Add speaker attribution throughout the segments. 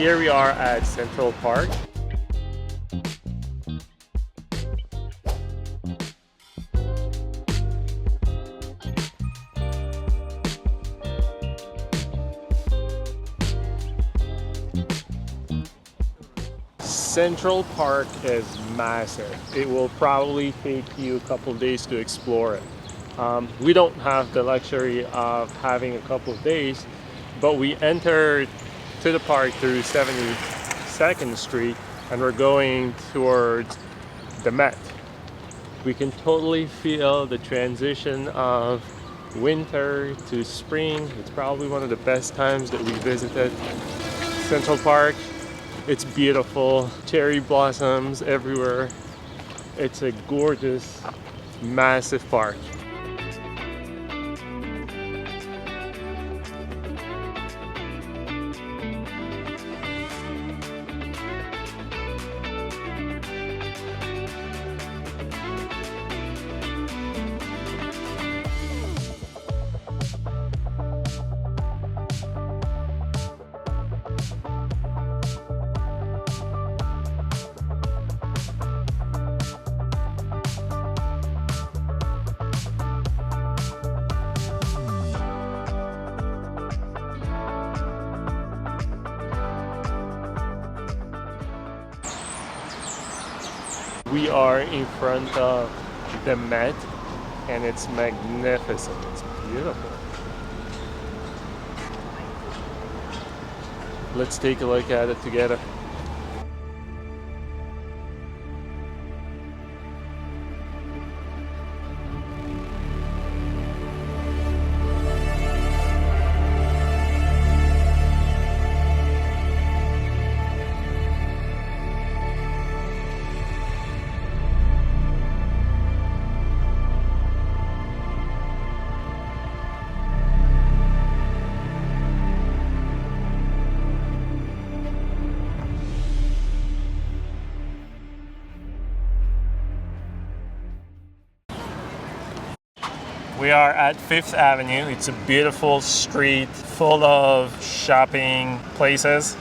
Speaker 1: Here we are at Central Park. Central Park is massive. It will probably take you a couple of days to explore it. We don't have the luxury of having a couple of days, but we entered to the park through 72nd Street and we're going towards the Met. We can totally feel the transition of winter to spring. It's probably one of the best times that we visited Central Park. It's beautiful, cherry blossoms everywhere. It's a gorgeous, massive park. We are in front of the Met and it's magnificent. It's beautiful. Let's take a look at it together. We are at 5th Avenue. It's a beautiful street full of shopping places.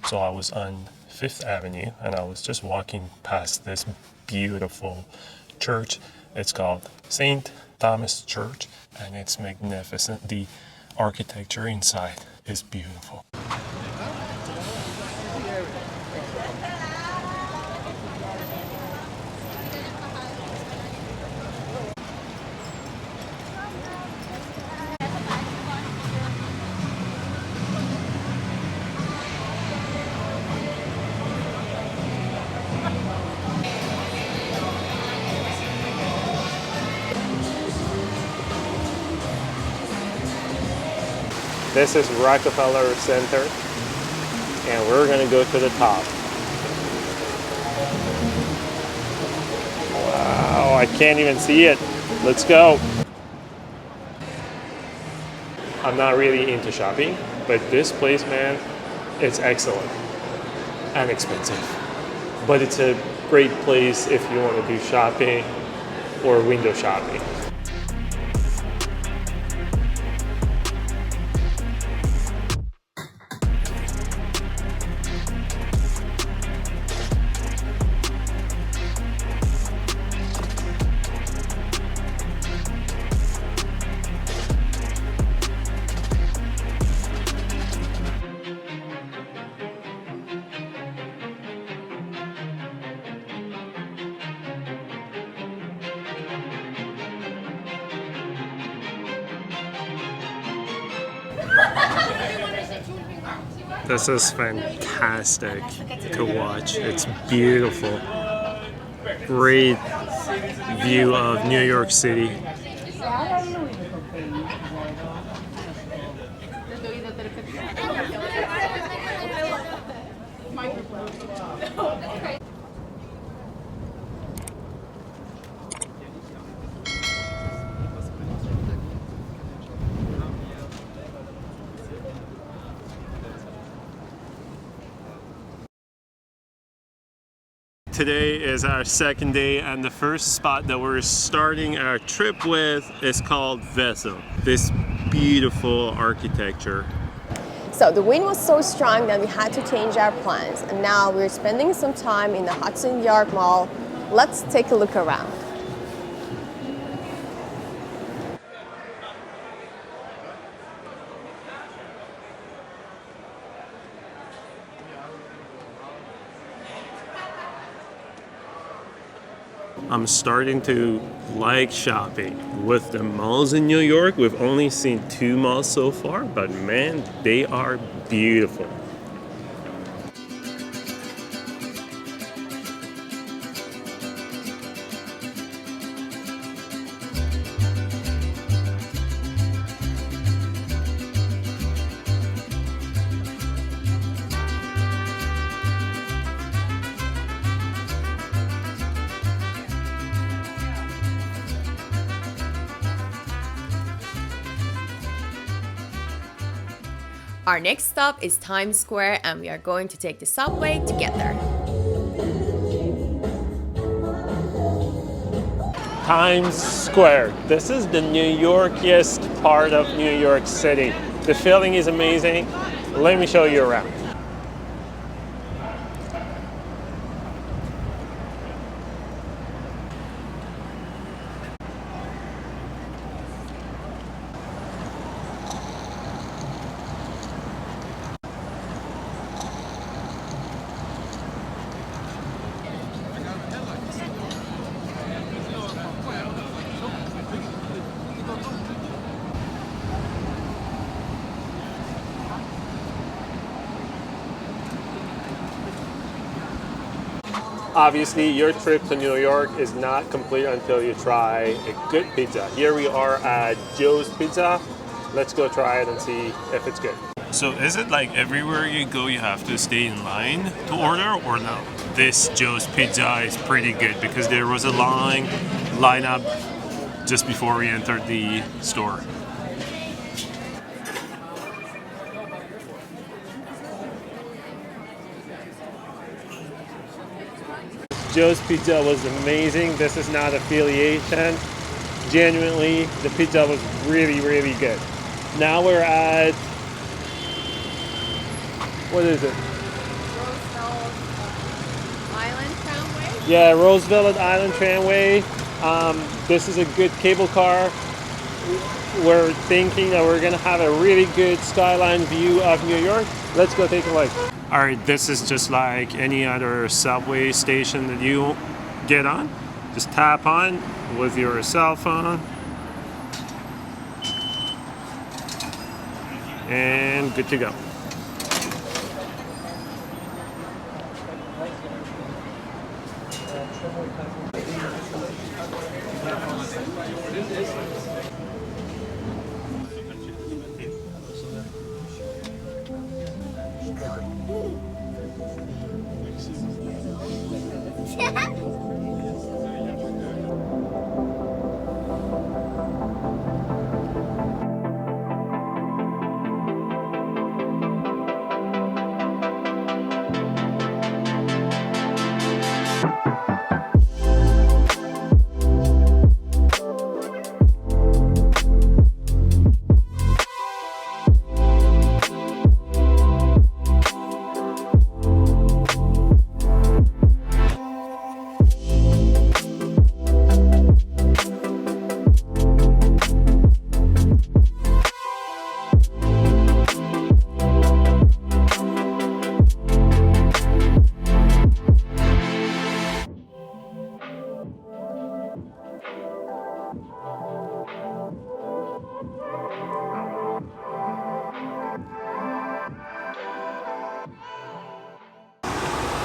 Speaker 1: So I was on 5th Avenue and I was just walking past this beautiful church. It's called St. Thomas Church and it's magnificent. The architecture inside is beautiful. This is Rockefeller Center, and we're gonna go to the top. Wow, I can't even see it. Let's go. I'm not really into shopping, but this place, man, it's excellent and expensive. But it's a great place if you want to do shopping or window shopping. This is fantastic to watch. It's beautiful. Great view of New York City. Today is our second day, and the first spot that we're starting our trip with is called Vessel. This beautiful architecture.
Speaker 2: So the wind was so strong that we had to change our plans, and now we're spending some time in the Hudson Yard Mall. Let's take a look around.
Speaker 1: I'm starting to like shopping. With the malls in New York, we've only seen 2 malls so far, but man, they are beautiful.
Speaker 2: Our next stop is Times Square, and we are going to take the subway to get there.
Speaker 1: Times Square. This is the New Yorkiest part of New York City. The feeling is amazing. Let me show you around. Obviously, your trip to New York is not complete until you try a good pizza. Here we are at Joe's Pizza. Let's go try it and see if it's good. So is it like everywhere you go you have to stay in line to order, or no? This Joe's Pizza is pretty good because there was a long lineup just before we entered the store. Joe's Pizza was amazing. This is not affiliation. Genuinely, the pizza was really, really good. Now we're at, what is it?
Speaker 2: Roosevelt Island Tramway?
Speaker 1: Yeah, Roosevelt Island Tramway. This is a good cable car. We're thinking that we're gonna have a really good skyline view of New York. Let's go take a look. All right, this is just like any other subway station that you get on. Just tap on with your cell phone. And good to go.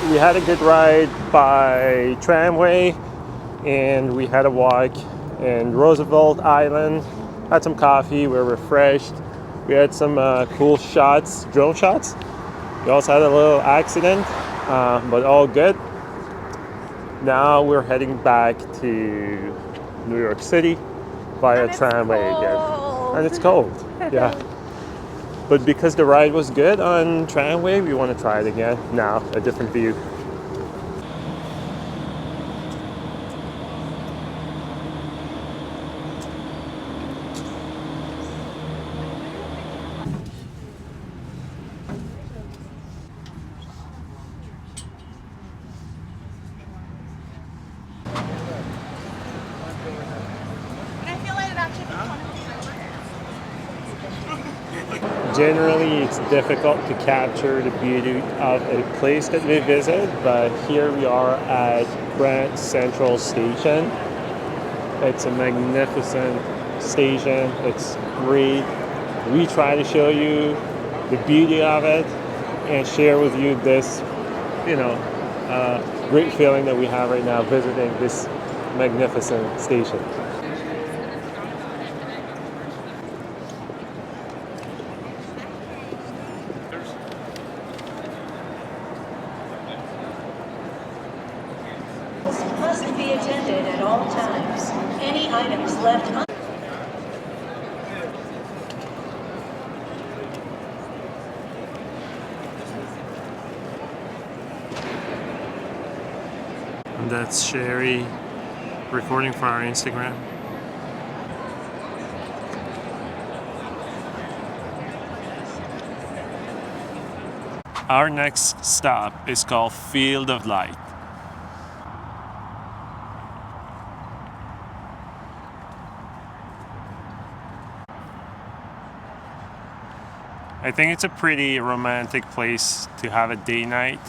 Speaker 1: We had a good ride by tramway, and we had a walk in Roosevelt Island, had some coffee, we were refreshed. We had some cool shots, drone shots. We also had a little accident, but all good. Now we're heading back to New York City via tramway again. And it's cold, yeah. But because the ride was good on tramway, we want to try it again. Now, a different view. Generally, it's difficult to capture the beauty of a place that we visit, but here we are at Grand Central Station. It's a magnificent station. It's great. We try to show you the beauty of it and share with you this, great feeling that we have right now visiting this magnificent station.
Speaker 3: Must be attended at all times. Any items left
Speaker 1: And that's Sherry recording for our Instagram. Our next stop is called Field of Light. I think it's a pretty romantic place to have a day night.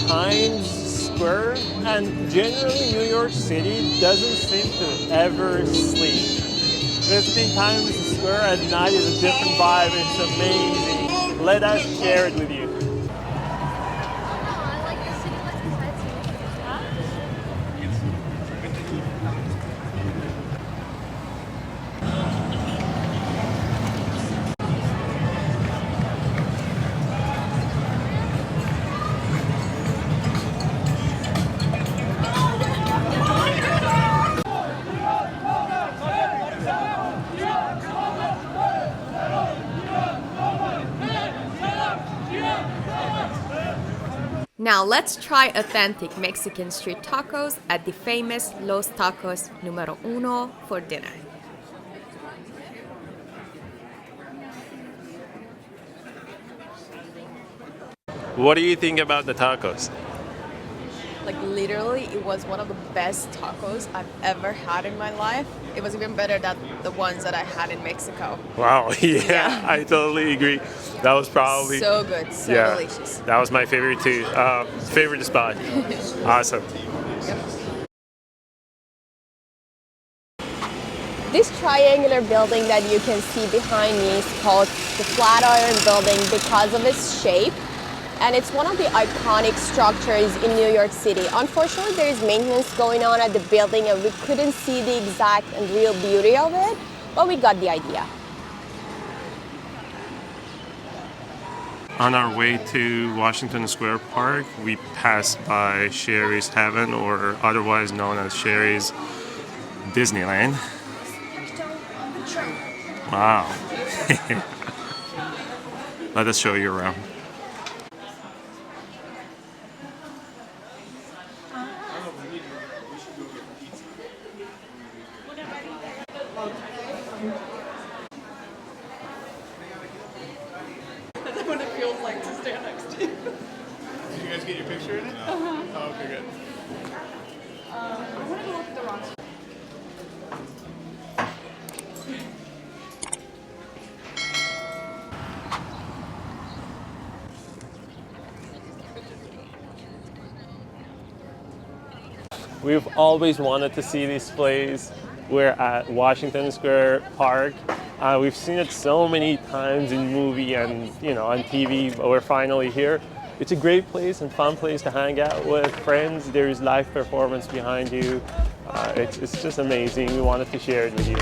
Speaker 1: Times Square, and generally New York City doesn't seem to ever sleep. Visiting Times Square at night is a different vibe. It's amazing. Let us share it with you.
Speaker 2: Now let's try authentic Mexican street tacos at the famous Los Tacos Número Uno for dinner.
Speaker 1: What do you think about the tacos?
Speaker 2: Like literally, it was one of the best tacos I've ever had in my life. It was even better than the ones that I had in Mexico.
Speaker 1: Wow, yeah,
Speaker 2: Yeah.
Speaker 1: I totally agree. That was probably
Speaker 2: So good, so delicious.
Speaker 1: That was my favorite too. Favorite spot. Awesome.
Speaker 2: This triangular building that you can see behind me is called the Flatiron Building because of its shape. And it's one of the iconic structures in New York City. Unfortunately, there is maintenance going on at the building and we couldn't see the exact and real beauty of it, but we got the idea.
Speaker 1: On our way to Washington Square Park, we passed by Sherry's Heaven, or otherwise known as Sherry's Disneyland. Wow. Let us show you around.
Speaker 4: What it feels like to stand next to you.
Speaker 5: Did you guys get your picture in it? Oh, okay, good.
Speaker 4: I want to go look at the rocks.
Speaker 1: We've always wanted to see this place. We're at Washington Square Park. We've seen it so many times in movie and on TV, but we're finally here. It's a great place and fun place to hang out with friends. There's live performance behind you. It's just amazing. We wanted to share it with you.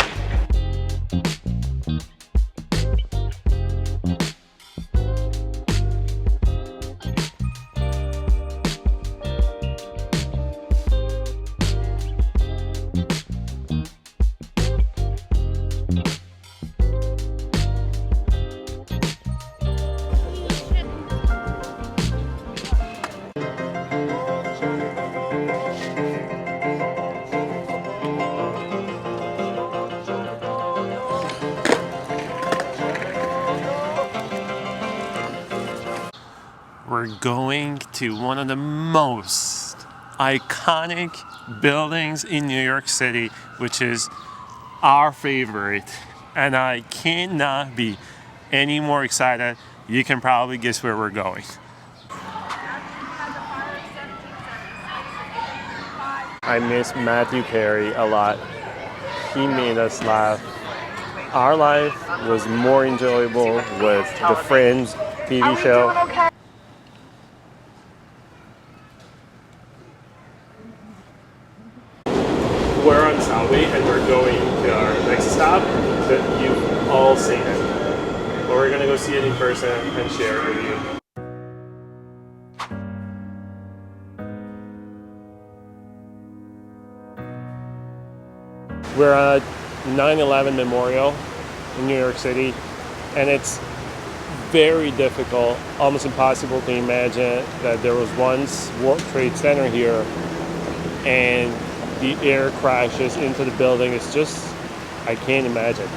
Speaker 1: We're going to one of the most iconic buildings in New York City, which is our favorite, and I cannot be any more excited. You can probably guess where we're going. I miss Matthew Perry a lot. He made us laugh. Our life was more enjoyable with the Friends TV show. We're on Subway and we're going to our next stop that you've all seen it. But we're gonna go see it in person and share it with you. We're at 9/11 Memorial in New York City, and it's very difficult, almost impossible to imagine that there was once World Trade Center here and the air crashes into the building. It's just, I can't imagine.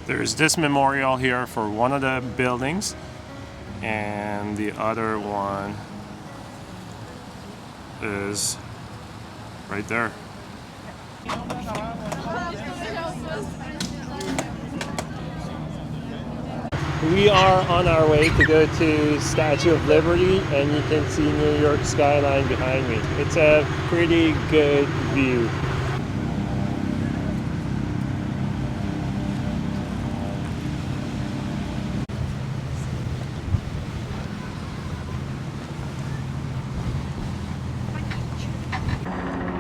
Speaker 1: There's this memorial here for one of the buildings, and the other one is right there. We are on our way to go to Statue of Liberty, and you can see New York skyline behind me. It's a pretty good view.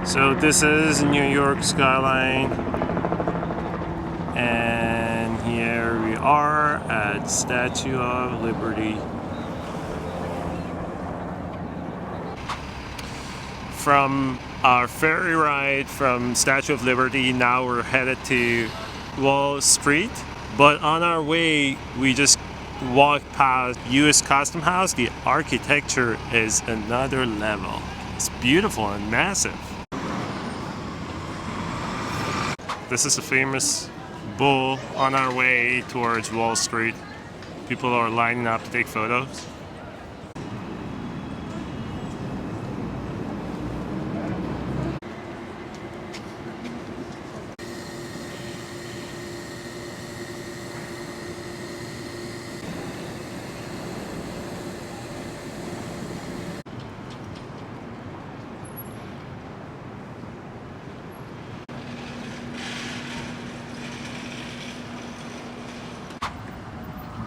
Speaker 1: So this is New York skyline, and here we are at Statue of Liberty. From our ferry ride from Statue of Liberty, now we're headed to Wall Street, but on our way we just walked past U.S. Custom House. The architecture is another level. It's beautiful and massive. This is a famous bull on our way towards Wall Street. People are lining up to take photos.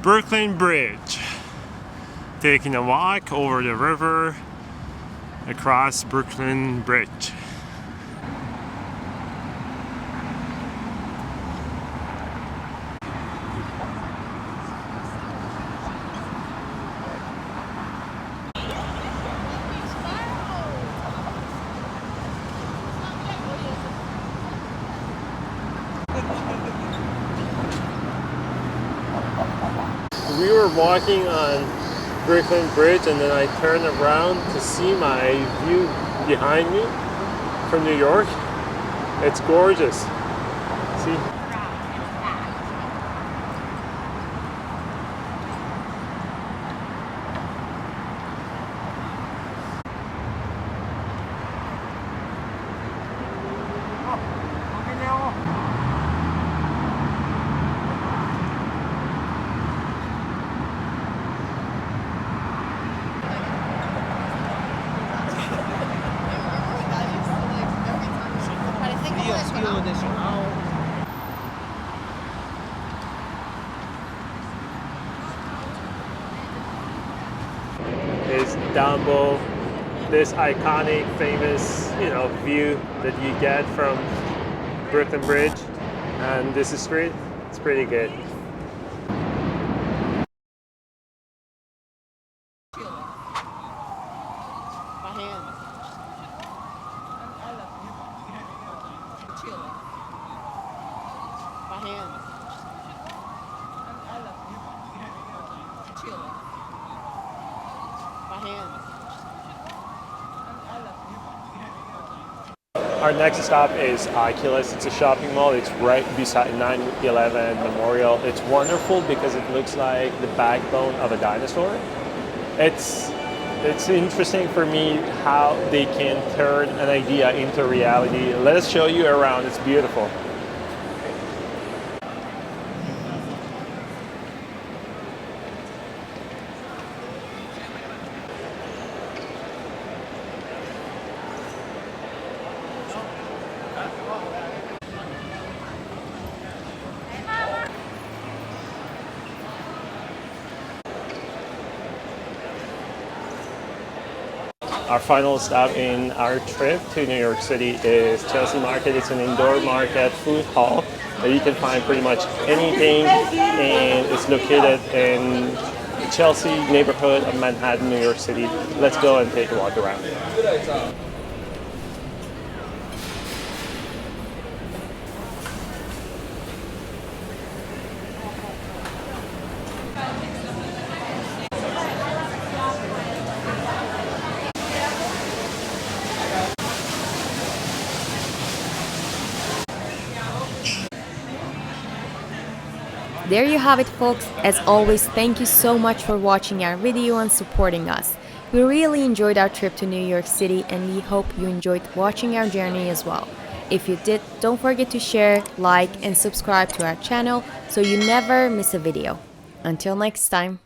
Speaker 1: Brooklyn Bridge. Taking a walk over the river across Brooklyn Bridge. We were walking on Brooklyn Bridge, and then I turned around to see my view behind me from New York. It's gorgeous. See? Is Dumbo, this iconic, famous, view that you get from Brooklyn Bridge, and this is street. It's pretty good. Our next stop is Oculus. It's a shopping mall. It's right beside 9/11 Memorial. It's wonderful because it looks like the backbone of a dinosaur. It's interesting for me how they can turn an idea into reality. Let us show you around. It's beautiful. Our final stop in our trip to New York City is Chelsea Market. It's an indoor market food hall that you can find pretty much anything, and it's located in the Chelsea neighborhood of Manhattan, New York City. Let's go and take a walk around.
Speaker 2: There you have it, folks. As always, thank you so much for watching our video and supporting us. We really enjoyed our trip to New York City, and we hope you enjoyed watching our journey as well. If you did, don't forget to share, like, and subscribe to our channel so you never miss a video. Until next time.